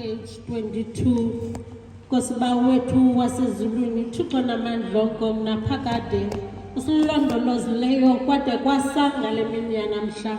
page 22. Kosiba wethu wasezulwini Thixo namandla onke omnaphakade usilondolozileyo kwade kwasanga le mini yanamhla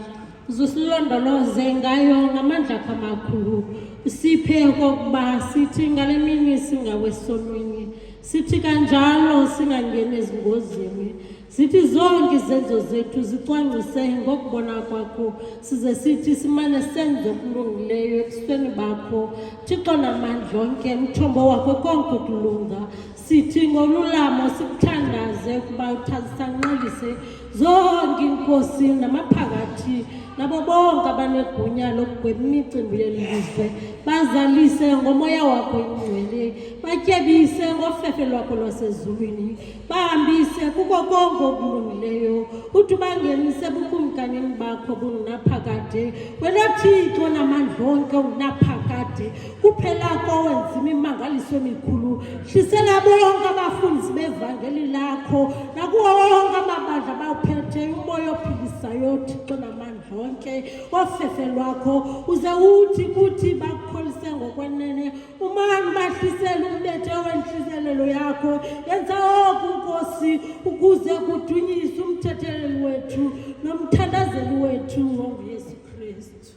usilondoloze ngayo ngamandla akho amakhulu siphe okokuba sithi ngale mini singawesonweni sithi kanjalo singangeni ezingozini sithi zonke izenzo zethu zicwangcise ngokubona kwakho size sithi simane senze okulungileyo ebusweni bakho Thixo namandla onke umthombo wakho konke ukulunga sithi ngolulamo sikuthandaze ukuba uthazisanqelise zonke inkosi namaphakathi nabo bonke abanegunya lokugweba imicimbi yelizwe bazalise ngomoya wakho ingcwele batyebise ngofefe lwakho lwasezulwini bahambise kuko konke okulungileyo uthi bangenise bukumkanini bakho bungunaphakade wena Thixo namandla onke ungunaphakade kuphela kowenza imimangaliso emikhulu hlisela bonke abafundisi bevangeli lakho nakuwo wonke amabandla bawuphethe umoya ophilisayo Thixo namandla onke ofefe lwakho uze uthi kuthi bakukholise ngokwenene umani bahlisele umbethe wenhliselelo yakho yenza oku Nkosi ukuze kudunyiswe umthetheleli wethu nomthandazeli wethu onguYesu Kristu.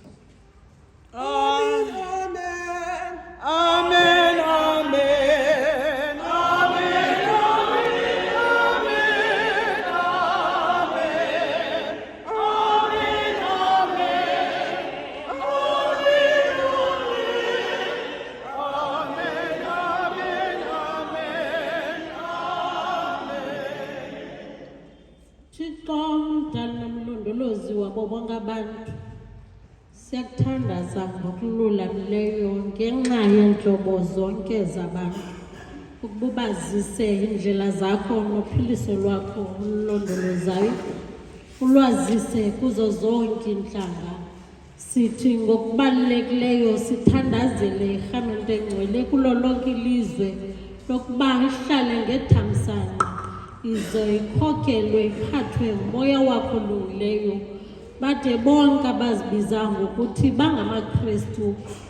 Amen. Amen. Amen. Amen. Thixo mdali nomlondolozi wabo bonke abantu siyakuthandaza ngokululamileyo ngenxa yeentlobo zonke zabantu ukubazise indlela zakho nophiliso lwakho olulondolozayo ulwazise kuzo zonke intlanga sithi ngokubalulekileyo sithandazele irhamente engcwele kulo lonke ilizwe lokuba ihlale ngethamsanqa ize ikhokelwe iphathwe ngumoya wakho olungileyo bade bonke abazibiza ngokuthi bangamaKristu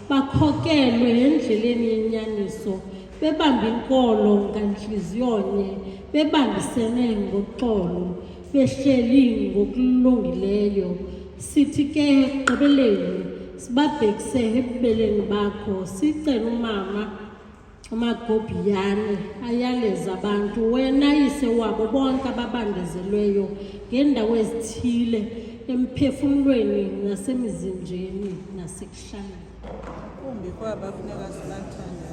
bakhokelwe endleleni yenyaniso bebambe inkolo ngantliziyonye bebambisene ngoxolo behleli ngokulungileyo sithi ke ekugqibeleni sibabhekise ebubeleni bakho sicela umagobhiyane ayaleza abantu wena yise wabo bonke ababandezelweyo ngendawo ezithile emphefumulweni nasemizinjeni nasekuhlaleni Kumbi kwaba funeka sibathanda